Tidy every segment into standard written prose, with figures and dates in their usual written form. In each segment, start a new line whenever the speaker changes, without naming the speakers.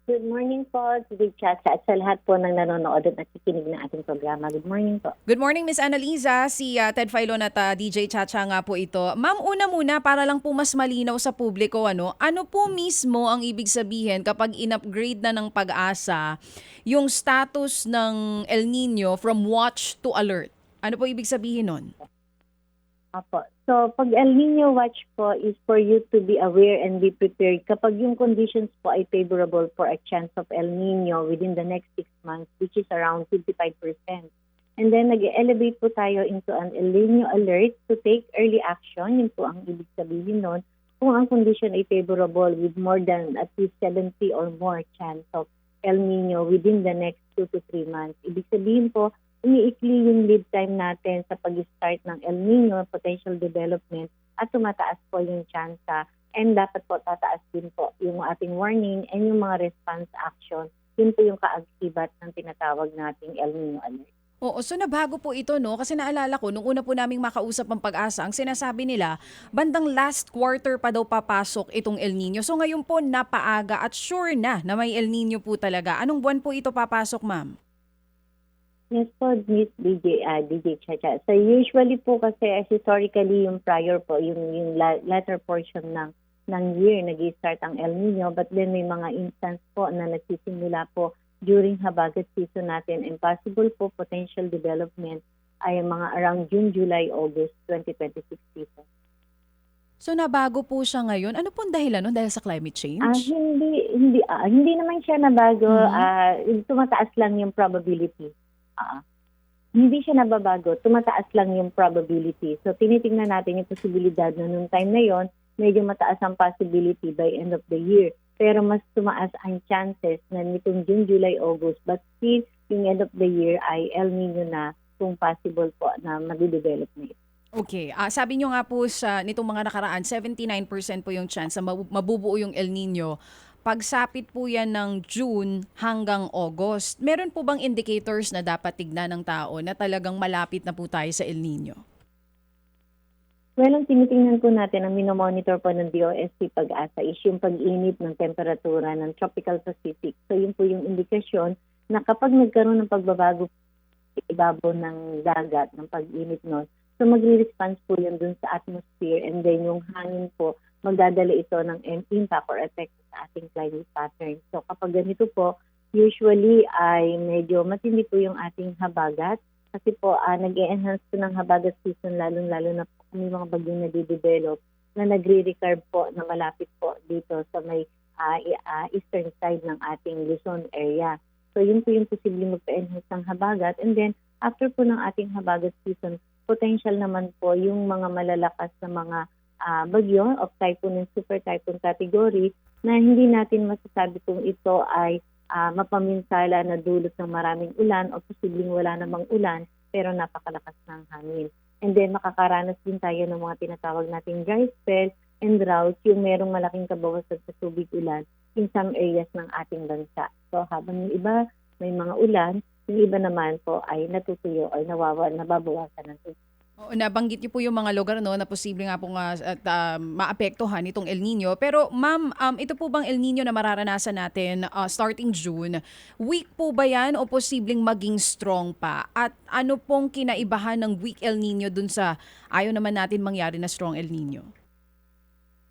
Good morning po, DJ Chacha, at sa lahat po ng nanonood at nakikinig ng ating programa. Good morning po.
Good morning, Miss Annaliza. Si Ted Filon at DJ Chacha nga po ito. Ma'am, una muna para lang po mas malinaw sa publiko, ano po mismo ang ibig sabihin kapag in-upgrade na ng Pag-asa yung status ng El Nino from watch to alert? Ano po ibig sabihin nun?
Apo. So, pag El Nino watch po is for you to be aware and be prepared kapag yung conditions po ay favorable for a chance of El Nino within the next 6 months, which is around 55%. And then, nag-elevate po tayo into an El Nino alert to take early action. Yun po ang ibig sabihin nun. Kung ang condition ay favorable with more than at least 70 or more chance of El Nino within the next 2 to 3 months. Ibig sabihin po, umiikli yung lead time natin sa pag-start ng El Nino potential development at tumataas po yung tsansa and dapat po tataas din po yung ating warning and yung mga response action. Yun po yung kaakibat ng tinatawag nating El Nino alert.
Oo, so nabago po ito, no? Kasi naalala ko, nung una po naming makausap ang Pag-asa, ang sinasabi nila, bandang last quarter pa daw papasok itong El Nino. So ngayon po, napaaga at sure na may El Nino po talaga. Anong buwan po ito papasok, ma'am?
Yes po, Miss DJ Chacha. So usually po kasi historically yung prior po, yung latter portion ng year nag-start ang El Nino, but then may mga instance po na nagsisimula po during habagat season natin and possible po potential development ay mga around June, July, August 2026 season.
So nabago po siya ngayon. Ano pong dahilan nun? Dahil sa climate change?
Hindi naman siya nabago.
Mhm.
Tumataas lang yung probability. Ah, Hindi siya nababago, tumataas lang yung probability. So tinitingnan natin yung posibilidad na nung time na yon, medyo mataas ang possibility by end of the year. Pero mas tumaas ang chances na nitong June, July, August. But still, yung end of the year ay El Nino na kung possible po na mag-develop na ito.
Okay. Sabi nyo nga po sa nitong mga nakaraan, 79% po yung chance na mabubuo yung El Nino. Pagsapit po yan ng June hanggang August, meron po bang indicators na dapat tignan ng tao na talagang malapit na po tayo sa El Nino?
Well, ang tinitingnan po natin, ang minomonitor po ng DOST Pag-asa is yung pag-init ng temperatura ng Tropical Pacific. So yun po yung indikasyon na kapag nagkaroon ng pagbabago sa ibabaw ng dagat, ng pag-init nun, so magre-response po yun dun sa atmosphere and then yung hangin po, magdadala ito ng impact or effect sa ating climate pattern. So kapag ganito po, usually ay medyo matindi po yung ating habagat kasi po nag-e-enhance po ng habagat season lalong-lalo na po may mga bagyong nade-develop na nagre-recurve po na malapit po dito sa may eastern side ng ating Luzon area. So yun po yung posibleng magpa-enhance ng habagat and then after po ng ating habagat season, potential naman po yung mga malalakas na mga bagyo of typhoon and super typhoon category na hindi natin masasabi kung ito ay mapaminsala na dulot ng maraming ulan o posibleng wala namang ulan pero napakalakas ng hangin. And then makakaranas din tayo ng mga tinatawag nating dry spell and drought, yung merong malaking kabawasan sa tubig ulan in some areas ng ating bansa. So habang yung iba may mga ulan, yung iba naman po ay natutuyo or nababawasan ng tubig.
Oo, nabanggit niyo po yung mga lugar na posible nga po nga at maapektuhan itong El Nino. Pero ma'am, ito po bang El Nino na mararanasan natin starting June, weak po ba yan o posibleng maging strong pa? At ano pong kinaibahan ng weak El Nino dun sa ayaw naman natin mangyari na strong El Nino?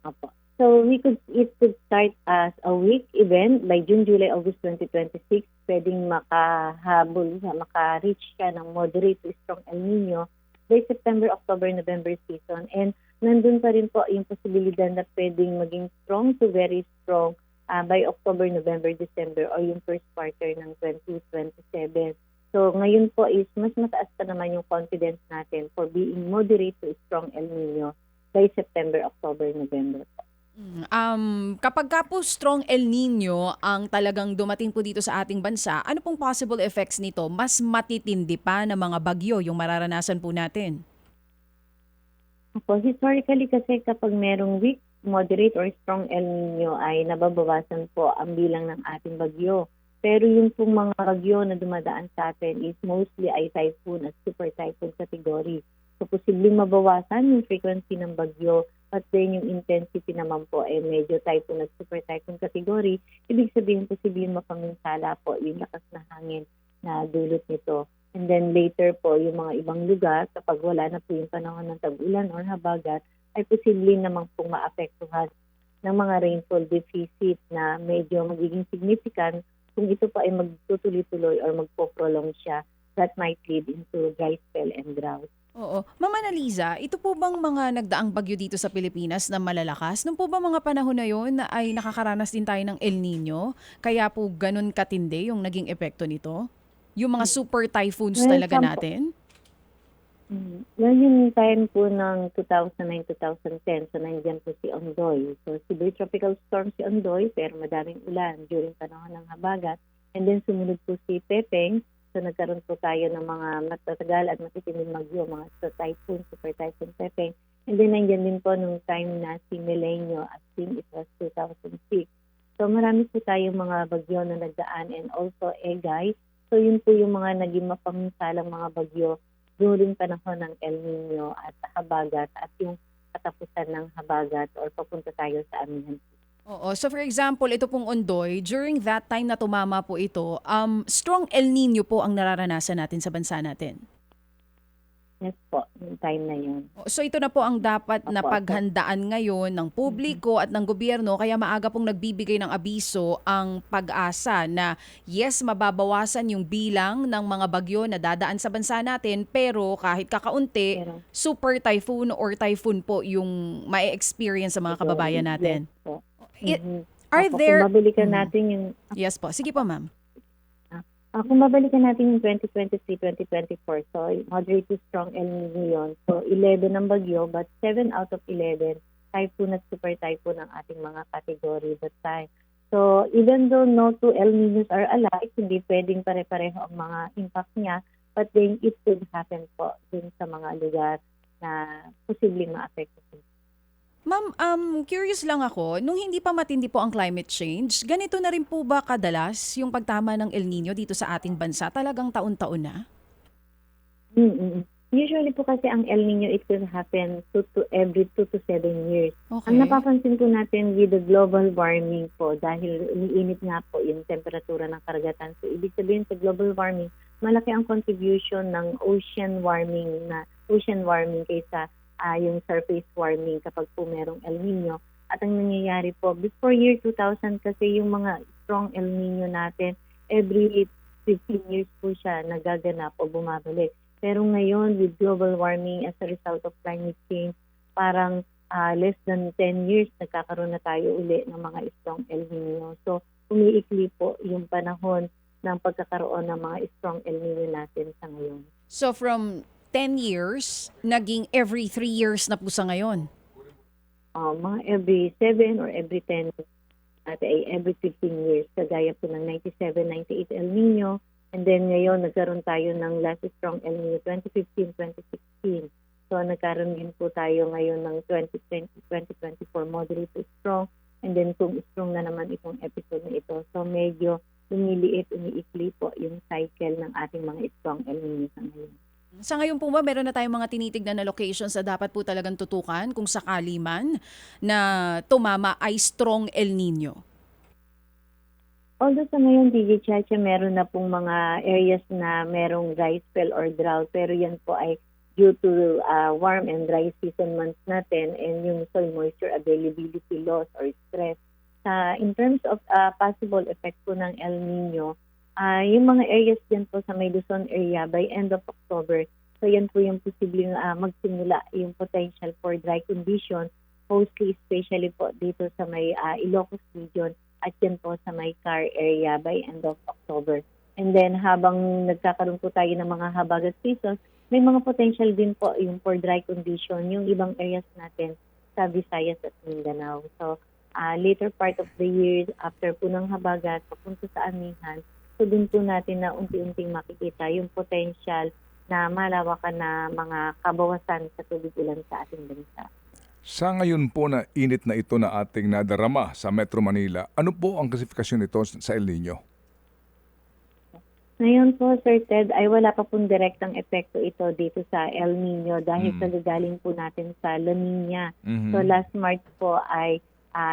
Opo. So it could start as a week event by June, July, August 2026. Pwedeng maka-reach ka ng moderate to strong El Nino by September, October, November season. And nandun pa rin po yung posibilidad na pwedeng maging strong to very strong by October, November, December or yung first quarter ng 2027. So ngayon po is mas mataas pa naman yung confidence natin for being moderate to strong El Nino by September, October, November po.
Kapag ka po strong El Nino ang talagang dumating po dito sa ating bansa, ano pong possible effects nito? Mas matitindi pa na mga bagyo yung mararanasan po natin?
Opo, historically kasi kapag merong weak, moderate or strong El Nino ay nababawasan po ang bilang ng ating bagyo. Pero yung pong mga bagyo na dumadaan sa atin is mostly ay typhoon at super typhoon category. So posibleng mabawasan yung frequency ng bagyo But then yung intensity naman po ay medyo typhoon at super typhoon category. Ibig sabihin posibleng mapaminsala po yung lakas na hangin na dulot nito. And then later po, yung mga ibang lugar, kapag wala na po yung panahon ng tag-ulan or habagat, ay posibleng namang pong maapektuhan ng mga rainfall deficit na medyo magiging significant kung ito pa ay magtutuloy-tuloy or magpo-prolong siya, that might lead into dry spell and drought.
Oo. Ma'am Annaliza, ito po bang mga nagdaang bagyo dito sa Pilipinas na malalakas? Nung po ba mga panahon na yon na ay nakakaranas din tayo ng El Nino? Kaya po ganun katindi yung naging epekto nito? Yung mga super typhoons
Well,
talaga natin?
Well, yung time po ng 2009-2010, so nandiyan po si Ondoy. So severe tropical storm si Ondoy, pero madaming ulan during panahon ng habagat. And then sumunod po si Pepeng. So nagkaroon po tayo ng mga matatagal at matitinding bagyo, mga typhoon, super typhoon Pepeng. And then nandiyan din po nung time na si Milenio, as in it was 2006. So marami po tayong mga bagyo na nagdaan and also Egay. So yun po yung mga naging mapaminsalang mga bagyo during panahon ng El Nino at habagat at yung katapusan ng habagat or papunta tayo sa amihan.
Oo. So for example, ito pong Ondoy, during that time na tumama po ito, strong El Nino po ang nararanasan natin sa bansa natin.
Yes po, yung time na yun.
So ito na po ang dapat na
Opo,
paghandaan ngayon ng publiko at ng gobyerno, kaya maaga pong nagbibigay ng abiso ang Pag-asa na yes, mababawasan yung bilang ng mga bagyo na dadaan sa bansa natin, pero kahit kakaunti,
Pero
super typhoon or typhoon po yung ma-experience sa mga kababayan natin.
yes po.
It-
Mhm.
Are
Opo,
there...
kung babalikan
Mhm.
natin yung
Yes po. Sige po, ma'am.
kung babalikan natin yung 2023-2024, so moderate to strong El Nino yun. So 11 ang bagyo, but 7 out of 11 typhoon at super typhoon ang ating mga category that time. So even though no two El Ninos are alike, hindi pwedeng pare-pareho ang mga impact niya, but then it could happen po dun sa mga lugar na posibleng maapektuhan.
Ma'am, curious lang ako, nung hindi pa matindi po ang climate change, ganito na rin po ba kadalas yung pagtama ng El Nino dito sa ating bansa? Talagang taon-taon na?
Mm-mm. Usually po kasi ang El Nino, it will happen every 2 to 7 years.
Okay.
Ang napapansin po natin with the global warming po, dahil umiinit nga po yung temperatura ng karagatan. So ibig sabihin sa global warming, malaki ang contribution ng ocean warming kaysa yung surface warming kapag po merong El Nino. At ang nangyayari po, before year 2000 kasi yung mga strong El Nino natin, every 15 years po siya nagaganap o bumabalik. Pero ngayon, with global warming as a result of climate change, parang less than 10 years nagkakaroon na tayo uli ng mga strong El Nino. So, umiikli po yung panahon ng pagkakaroon ng mga strong El Nino natin sa ngayon.
So from 10 years, naging every 3 years na po sa ngayon?
Mga every 7 or every 10 at every 15 years. Kagaya po ng 97, 98 El Nino. And then ngayon, nagkaroon tayo ng last strong El Nino 2015, 2016. So nagkaroon din po tayo ngayon ng 2020, 2024 moderate to strong. And then kung strong na naman itong episode na ito. So medyo lumiliit, umiikli po yung cycle ng ating mga strong El Nino sa ngayon.
Sa ngayon po ba, meron na tayong mga tinitignan na locations na dapat po talagang tutukan kung sakali man na tumama ay strong El Nino?
Although sa ngayon, DJ Chacha, meron na pong mga areas na merong dry spell or drought, pero yan po ay due to warm and dry season months natin and yung soil moisture availability loss or stress. In terms of possible effect po ng El Nino, yung mga areas dyan po sa may Luzon area by end of October, so yan po yung posibleng magsimula yung potential for dry condition, mostly especially po dito sa may Ilocos region at yan po sa may Car area by end of October. And then habang nagkakaroon po tayo ng mga habagat season, may mga potential din po yung for dry condition yung ibang areas natin sa Visayas at Mindanao. So later part of the year, after po ng habagat, papunta sa amihan, so dun po natin na unti-unting makikita yung potential na malawakan na mga kabawasan sa tubig ulan sa ating bansa.
Sa ngayon po na init na ito na ating nadarama sa Metro Manila, ano po ang klasifikasyon nito sa El Nino?
Ngayon po, Sir Ted, ay wala pa pong direktang epekto ito dito sa El Nino dahil sa gagaling po natin sa La Nina. So last March po ay,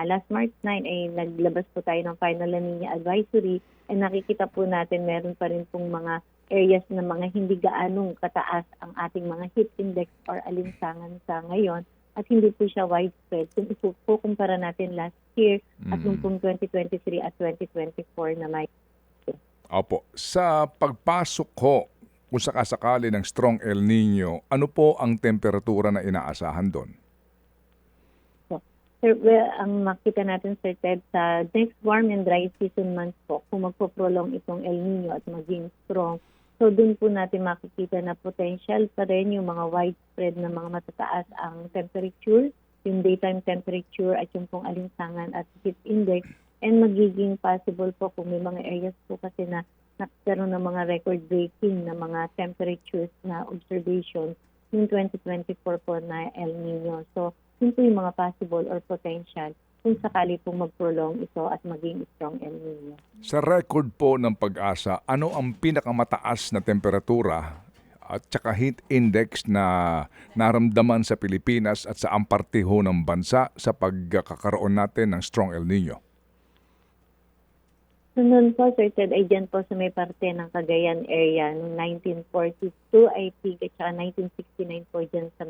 last March 9 ay naglabas po tayo ng final La Nina advisory and nakikita po natin meron pa rin pong mga areas na mga hindi gaanong kataas ang ating mga heat index or alinsangan sa ngayon at hindi po siya widespread. Kung kukumpara natin last year at nung pong 2023 at 2024 na may
Opo. Sa pagpasok ko, kung sakasakali ng strong El Nino, ano po ang temperatura na inaasahan doon?
Sir, well, ang makita natin, Sir Ted, sa next warm and dry season months po, kung magpo-prolong itong El Nino at maging strong, so dun po natin makikita na potential pa rin yung mga widespread na mga matataas ang temperature, yung daytime temperature at yung pong alinsangan at heat index, and magiging possible po kung may mga areas po kasi na nagkaroon ng mga record-breaking na mga temperatures na observation yung 2024 po na El Nino. So, yun po yung mga possible or potential kung sakali pong mag-prolong ito at maging strong El Nino.
Sa record po ng Pag-asa, ano ang pinakamataas na temperatura at saka heat index na naramdaman sa Pilipinas at sa parte ho ng bansa sa pagkakaroon natin ng strong El Nino?
Sunod po, Sir Ted, ay dyan po sa may parte ng Cagayan area noong 1942, I think, at saka 1969 po dyan sa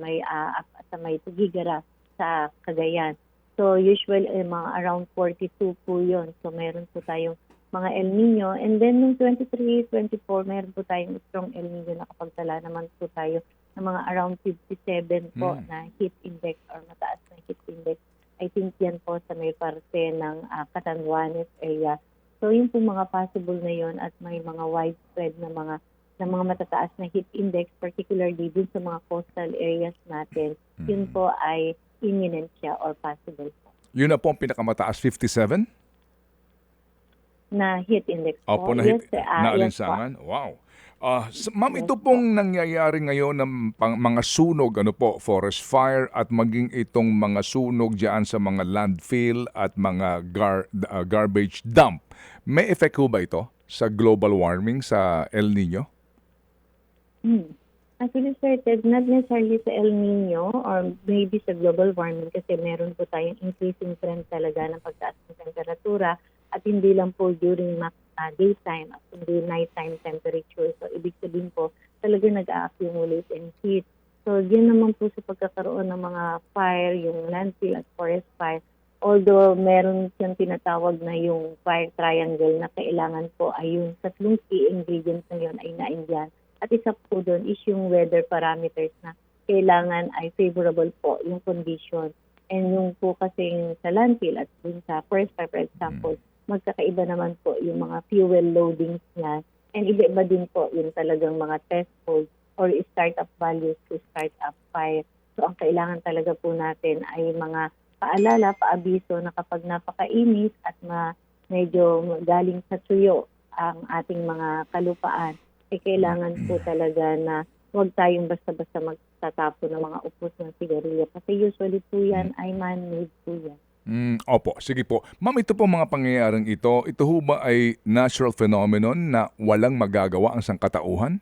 may Tugigara sa Cagayan. So, usual mga around 42 po yun. So, meron po tayong mga El Nino. And then, noong 23, 24, meron po tayong strong El Nino. Nakapagtala naman po tayo ng mga around 57 po na heat index or mataas na heat index. I think yan po sa may parte ng Catanduanes area. So, yun po mga possible na yun at may mga widespread na mga matataas na heat index, particularly dun sa mga coastal areas natin. Yun po ay imminent siya or possible po.
Yun na po ang pinakamataas, 57?
Na heat index po.
Opo, na
Yes,
alinsangan? Wow. Ma'am, ito pong nangyayari ngayon ng mga sunog, forest fire at maging itong mga sunog diyan sa mga landfill at mga garbage dump. May effect ho ba ito sa global warming sa El Nino?
Actually, Sir Ted, not necessarily sa El Nino or maybe sa global warming kasi meron po tayong increasing trend talaga ng pagtaas ng temperatura at hindi lang po during daytime at hindi nighttime temperature. So, ibig sabihin po, talaga nag-accumulate in heat. So, yun naman po sa pagkakaroon ng mga fire, yung landfill at forest fire. Although, meron siyang tinatawag na yung fire triangle na kailangan po ay yung tatlong key ingredients na yun ay naindiyan. At isa po doon is yung weather parameters na kailangan ay favorable po yung condition. And yung po kasi sa landfill at dun sa forest fire, for example, magkakaiba naman po yung mga fuel loadings niya. And iba-iba din po yung talagang mga threshold or startup values to startup fire. So ang kailangan talaga po natin ay mga paalala, paabiso na kapag napakainit at medyo galing sa tuyo ang ating mga kalupaan, kailangan po talaga na huwag tayong basta-basta magtatapon ng mga upos ng sigarilyo. Kasi usually po yan ay man-made po yan.
Opo, sige po. Ma'am, ito po mga pangyayaring ito ho ba ay natural phenomenon na walang magagawa ang sangkatauhan?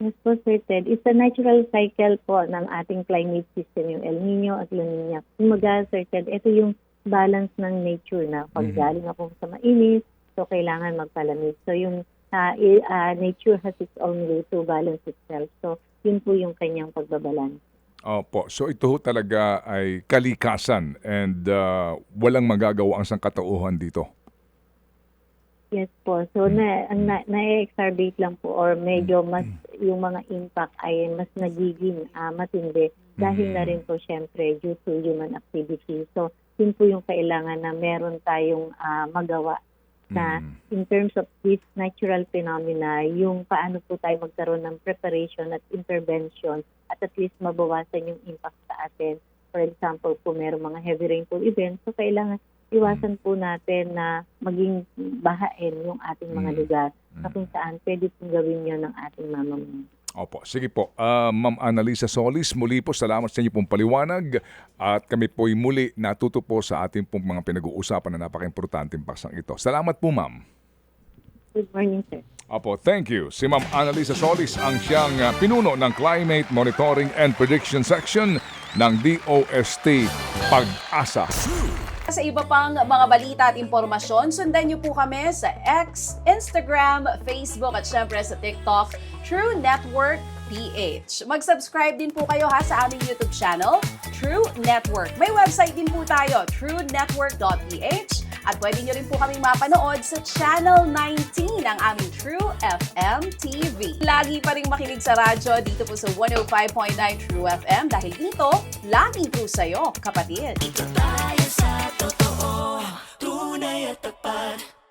Yes po, Sir Ted. It's a natural cycle po ng ating climate system, yung El Nino at La Nina. Kumaga, Sir Ted, ito yung balance ng nature na pag galing ako sa mainit, so kailangan magpalamig. So yung nature has its own way to balance itself. So yun po yung kanyang pagbabalance.
Opo, so ito ho talaga ay kalikasan and walang magagawa ang sangkatauhan dito.
Yes po. So na-exacerbate lang po or medyo mas yung mga impact ay mas nagiging matindi dahil na rin po syempre due to human activity. So yun po yung kailangan na meron tayong magawa na in terms of this natural phenomena, yung paano po tayo magkaroon ng preparation at intervention at least mabawasan yung impact sa atin. For example, kung meron mga heavy rainfall events, so kailangan iwasan po natin na maging bahain yung ating mga lugar na kung saan pwede pong gawin yun ng ating mamamayan.
Opo, sige po. Ma'am Annalisa Solis, muli po salamat sa inyo pong paliwanag at kami po'y muli natuto po sa ating pong mga pinag-uusapan na napaka-importanteng paksang ito. Salamat po, ma'am.
Good morning, sir.
Opo, thank you. Si Ma'am Annalisa Solis ang siyang pinuno ng Climate Monitoring and Prediction Section ng DOST Pag-asa.
Sa iba pang mga balita at impormasyon, sundan niyo po kami sa X, Instagram, Facebook at syempre sa TikTok, True Network PH. Mag-subscribe din po kayo sa aming YouTube channel, True Network. May website din po tayo, truenetwork.ph at pwede niyo rin po kaming mapanood sa Channel 19 ng aming True FM TV. Lagi pa rin makinig sa radyo dito po sa 105.9 True FM dahil dito, laging true sa'yo, kapatid.
Dito tayo sa totoo, tunay at tapat.